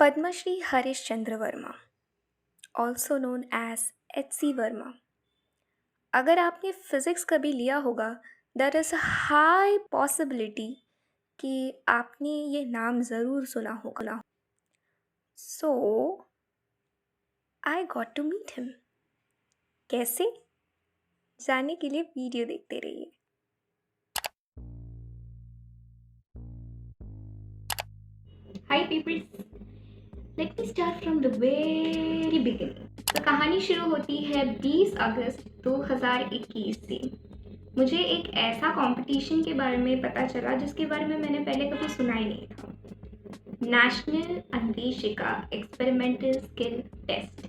Padmashri Harish Chandra Verma, also known as H.C. Verma. अगर आपने physics कभी लिया होगा, there is a high possibility कि आपने ये नाम ज़रूर सुना होगा। So I got to meet him. कैसे? जानने के लिए वीडियो देखते रहिए। Hi people, let me start from the very beginning. तो कहानी शुरू होती है 20 अगस्त 2021 से। मुझे एक ऐसा कंपटीशन के बारे में पता चला जिसके बारे में मैंने पहले कभी सुना ही नहीं था। National Anveshika experimental skill test,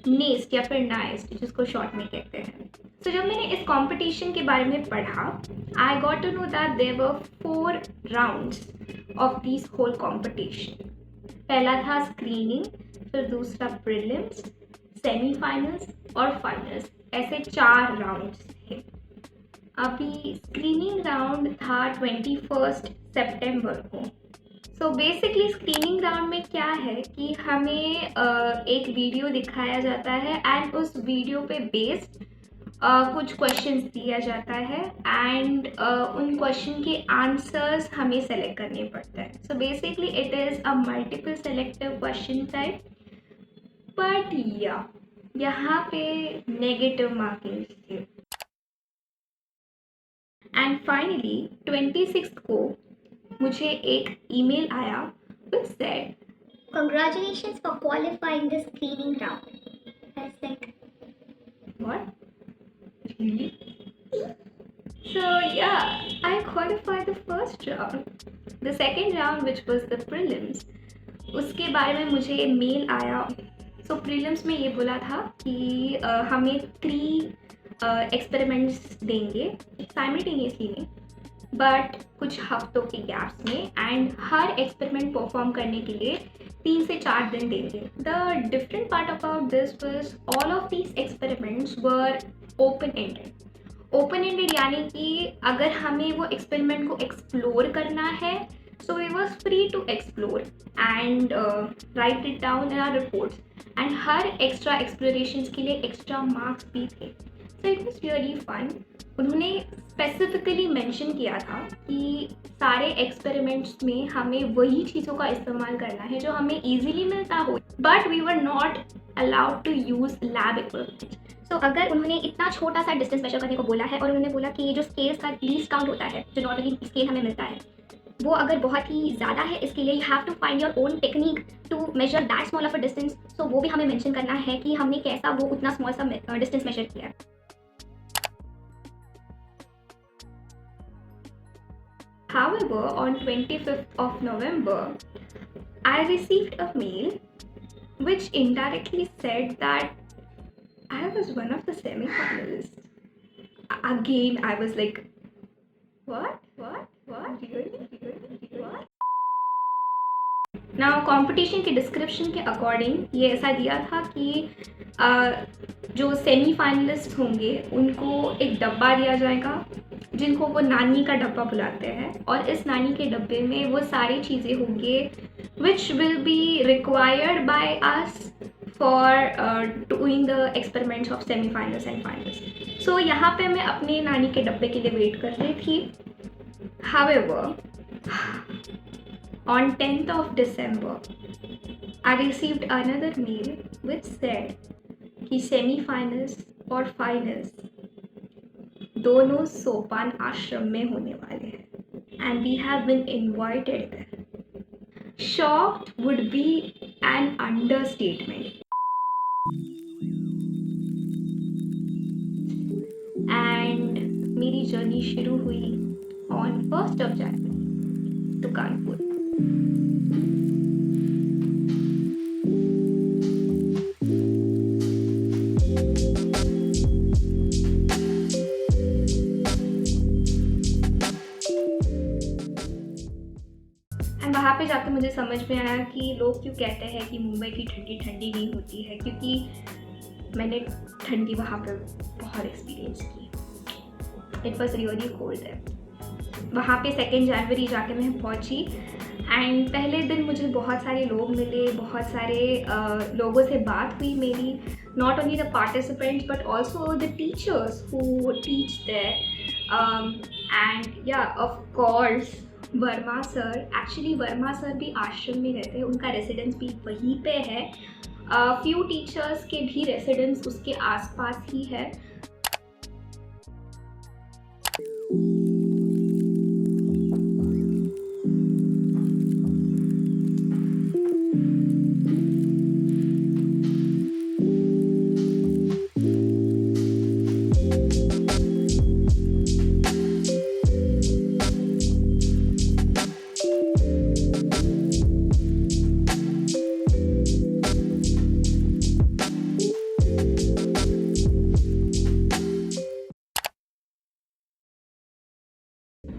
NEST या फिर नाइस्ट जिसको शॉर्ट में कहते हैं। तो जब मैंने इस कंपटीशन के बारे में पढ़ा, I got to know that there were 4 rounds of this whole competition. पहला था स्क्रीनिंग, फिर दूसरा प्रीलिम्स, सेमीफाइनल्स और फाइनल्स, ऐसे 4 राउंड्स थे। अभी स्क्रीनिंग राउंड था 21 सितंबर को। सो बेसिकली स्क्रीनिंग राउंड में क्या है कि हमें एक वीडियो दिखाया जाता है एंड उस वीडियो पे बेस्ड कुछ क्वेश्चंस दिया जाता है एंड उन क्वेश्चन के आंसर्स हमें सेलेक्ट करने पड़ते हैं। So basically it is a multiple selective question type, but यहाँ पे नेगेटिव मार्किंग थी। एंड फाइनली 26 को मुझे एक ईमेल आया which said, Congratulations for qualifying the screening round. I was like, what? Really? So yeah, I qualified the first round. The second round, which was the prelims, उसके बारे में मुझे mail आया। सो prelims में ये बोला था कि हमें 3 एक्सपेरिमेंट्स देंगे साइमल्टेनियसली नहीं, बट कुछ हफ्तों के गैप्स में, एंड हर एक्सपेरिमेंट परफॉर्म करने के लिए 3 से 4 दिन देंगे। The different part about this was all of these experiments were open ended यानी कि अगर हमें वो एक्सपेरिमेंट को एक्सप्लोर करना है, so we was free to explore and write it down in our reports, and her extra explorations के लिए एक्स्ट्रा मार्क्स भी थे। so it was really fun। उन्होंने स्पेसिफिकली मेंशन किया था कि सारे एक्सपेरिमेंट्स में हमें वही चीज़ों का इस्तेमाल करना है जो हमें ईजिली मिलता हो, but we were not allowed to use lab equipment. So अगर उन्होंने इतना छोटा सा डिस्टेंस मेजर करने को बोला है और उन्होंने बोला कि ये जो स्केल्स का लीस्ट काउंट होता है, जो नॉर्मली स्केल हमें मिलता है, वो अगर बहुत ही ज़्यादा है, इसके लिए you have to find your own technique to measure that small of a distance. So वो भी हमें मेंशन करना है कि हमने कैसा वो उतना स्मॉल सा डिस्टेंस मेजर किया है। However, on 25th of November, I received a mail which indirectly said that I was one of the semi-finalists. Again, I was like, what? Really? What? Now competition के description के according ये ऐसा दिया था कि जो सेमी फाइनलिस्ट होंगे उनको एक डब्बा दिया जाएगा जिनको वो नानी का डब्बा बुलाते हैं, और इस नानी के डब्बे में वो सारी चीज़ें होंगे which will be required by us for doing the experiments of semi finals and finals. So यहाँ पे मैं अपने नानी के डब्बे के लिए वेट कर रही थी। However, on 10th of December, I received another mail which said कि semi-finals और finals दोनों सोपान आश्रम में होने वाले हैं and we have been invited there. Shocked would be an understatement. And मेरी जर्नी शुरू हुई on 1st of January to Kanpur. And वहाँ पे जाके मुझे समझ में आया कि लोग क्यों कहते हैं कि मुंबई की ठंडी ठंडी नहीं होती है, क्योंकि मैंने ठंडी वहाँ पे बहुत एक्सपीरियंस की। इट वॉज रियली कोल्ड है। वहाँ पे 2 जनवरी जाके मैं पहुँची एंड पहले दिन मुझे बहुत सारे लोग मिले, बहुत सारे लोगों से बात हुई मेरी, not only the participants but also the teachers who teach there and या of course Verma sir. Actually Verma sir भी आश्रम में रहते हैं, उनका रेसिडेंस भी वहीं पे है। फ्यू टीचर्स के भी रेसिडेंस उसके आसपास ही है।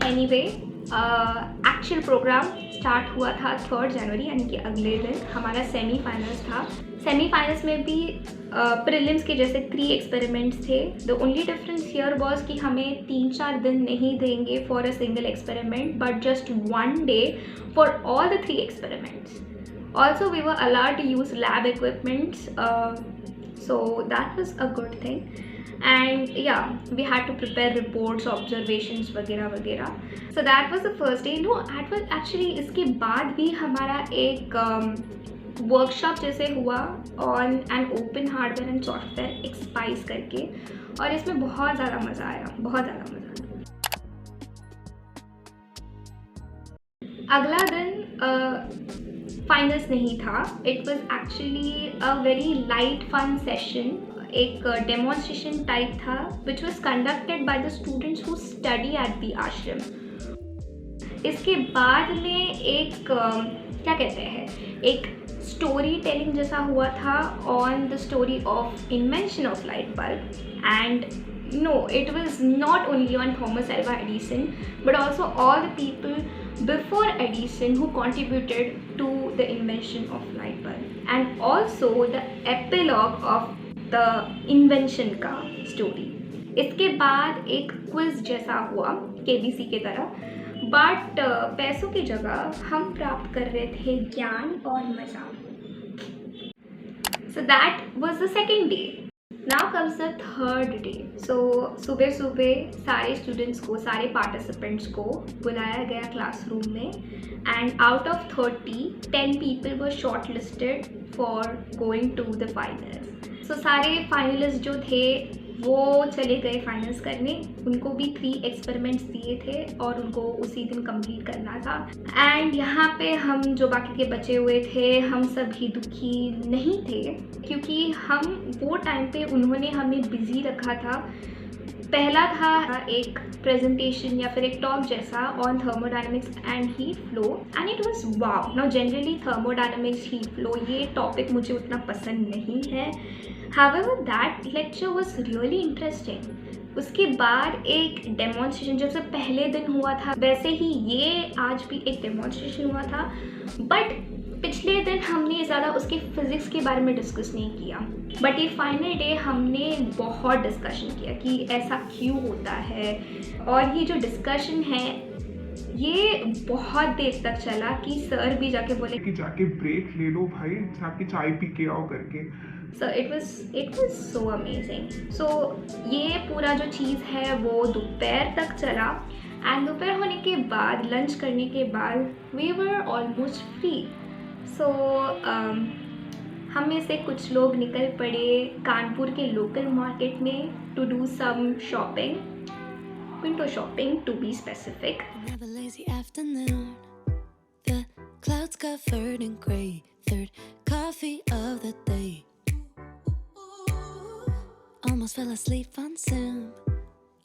एनीवे, एक्चुअल प्रोग्राम स्टार्ट हुआ था 3 जनवरी, यानी कि अगले दिन हमारा सेमीफाइनल्स था। सेमीफाइनल्स में भी प्रीलिम्स के जैसे 3 एक्सपेरिमेंट्स थे। The only difference here was कि हमें 3-4 दिन नहीं देंगे for a single experiment but just 1 day for all the 3 experiments. Also we were allowed to use lab equipments, so that was a good thing. And yeah, we had to prepare reports, observations वगैरह वगैरह. So that was the first day. No, actually इसके बाद भी हमारा एक workshop जैसे हुआ on an open hardware and software एक्सपाइस करके, और इसमें बहुत ज़्यादा मज़ा आया, बहुत ज़्यादा मज़ा आया। अगला दिन फाइनल्स नहीं था। It was actually a very light fun session, एक डेमोन्स्ट्रेशन टाइप था which was conducted by the students who study at the ashram. इसके बाद में एक क्या कहते हैं, एक स्टोरी टेलिंग जैसा हुआ था on the story of invention of light bulb. And no, it was not only on Thomas Alva Edison but also all the people before Edison who contributed to the invention of light bulb, and also the epilogue of the invention का story। इसके बाद एक quiz जैसा हुआ KBC की तरह, but पैसों की जगह हम प्राप्त कर रहे थे ज्ञान और मज़ा। So that was the second day. Now comes the third day. So सुबह सुबह सारे स्टूडेंट्स को, सारे पार्टिसिपेंट्स को बुलाया गया क्लासरूम में, and out of 30, 10 people were shortlisted for going to the finals. So सारे फाइनलिस्ट जो थे वो चले गए फाइनल्स करने। उनको भी 3 एक्सपेरिमेंट्स दिए थे और उनको उसी दिन कंप्लीट करना था। एंड यहाँ पे हम जो बाकी के बचे हुए थे, हम सभी दुखी नहीं थे, क्योंकि हम वो टाइम पे उन्होंने हमें बिजी रखा था। पहला था एक प्रेजेंटेशन या फिर एक टॉक जैसा on thermodynamics and heat flow, and it was wow. Now generally thermodynamics, heat flow, ये टॉपिक मुझे उतना पसंद नहीं है। However that lecture was really interesting. उसके बाद एक डेमोन्स्ट्रेशन जो सबसे पहले दिन हुआ था, वैसे ही ये आज भी एक डेमोन्स्ट्रेशन हुआ था, बट पिछले दिन हमने ज़्यादा उसके फिज़िक्स के बारे में डिस्कस नहीं किया, बट ये फाइनल डे हमने बहुत डिस्कशन किया कि ऐसा क्यों होता है। और ये जो डिस्कशन है ये बहुत देर तक चला कि सर भी जाके बोले कि जाके ब्रेक ले लो भाई, जाके चाय पी के आओ करके। So it was so amazing. So ये पूरा जो चीज़ है वो दोपहर तक चला, एंड दोपहर होने के बाद, लंच करने के बाद, we were almost free. So हम में से कुछ लोग निकल पड़े कानपुर के लोकल मार्केट में to do some shopping, window shopping to be specific. Another lazy afternoon, the clouds covered in gray, third coffee of the day. Almost fell asleep on Zoom,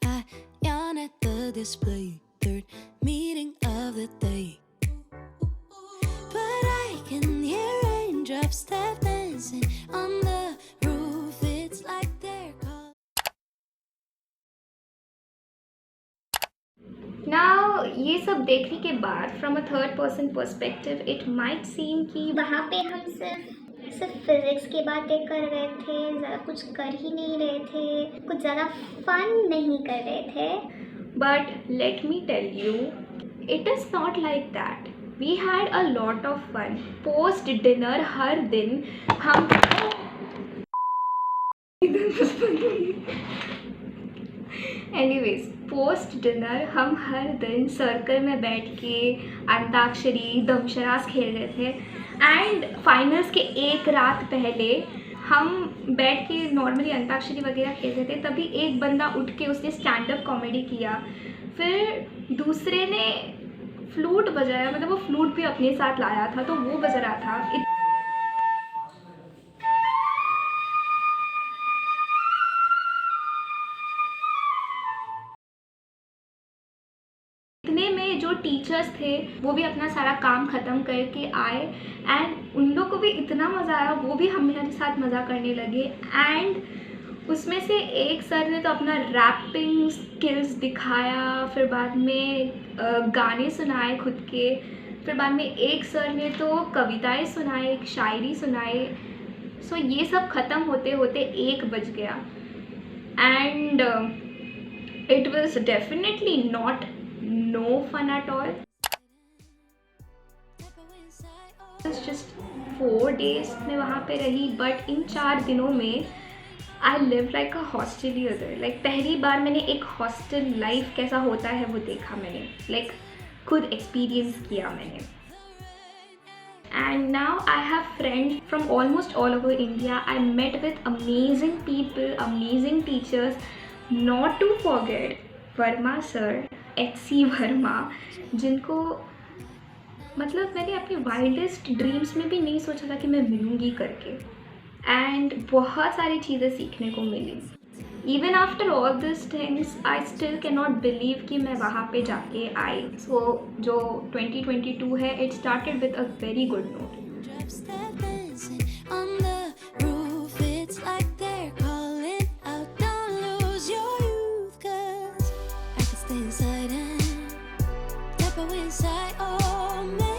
I yawn at the display, third meeting of the day. But I can hear raindrops step dancing on the roof, it's like they're calling. Now ये सब देखने के बाद from a third person perspective it might seem कि वहाँ पे हम सिर्फ फिज़िक्स की बातें कर रहे थे, ज़्यादा कुछ कर ही नहीं रहे थे, कुछ ज़्यादा फन नहीं कर रहे थे। But let me tell you, it is not like that. We had a lot of fun. Post dinner हर दिन हम एनीवेज, पोस्ट डिनर हम हर दिन सर्कल में बैठ के अंताक्षरी दमशरास खेल रहे थे. एंड फाइनल्स के एक रात पहले हम बैठ के नॉर्मली अंताक्षरी वगैरह खेलते थे. तभी एक बंदा उठ के उसने स्टैंड अप कॉमेडी किया. फिर दूसरे ने फ्लूट बजाया, मतलब वो फ्लूट भी अपने साथ लाया था तो वो बज रहा था. इतने में जो टीचर्स थे वो भी अपना सारा काम ख़त्म करके आए एंड उन लोग को भी इतना मज़ा आया, वो भी हमारे साथ मज़ा करने लगे. एंड उसमें से एक सर ने तो अपना रैपिंग स्किल्स दिखाया, फिर बाद में गाने सुनाए खुद के, फिर बाद में एक सर ने तो कविताएं सुनाए, एक शायरी सुनाए. सो ये सब ख़त्म होते होते 1 बज गया. And it was definitely not no fun at all. It's just 4 days मैं वहाँ पे रही, बट इन 4 दिनों में I lived like a hostelier. Like पहली बार मैंने एक हॉस्टल लाइफ कैसा होता है वो देखा मैंने, like खुद एक्सपीरियंस किया मैंने. And now I have friends from almost all over India. I met with amazing people, amazing teachers. Not to forget Verma sir, HC Verma, जिनको मतलब मैंने अपने वाइल्डेस्ट ड्रीम्स में भी नहीं सोचा था कि मैं मिलूँगी करके. एंड बहुत सारी चीज़ें सीखने को मिली. Even after all this things I still can not believe कि मैं वहाँ पे जाके आई. सो जो 2022 है, it started with a very good note. Drops that dancing on the roof. It's like they're calling out, don't lose your youth, 'cause I can stay inside and tap inside. Oh man.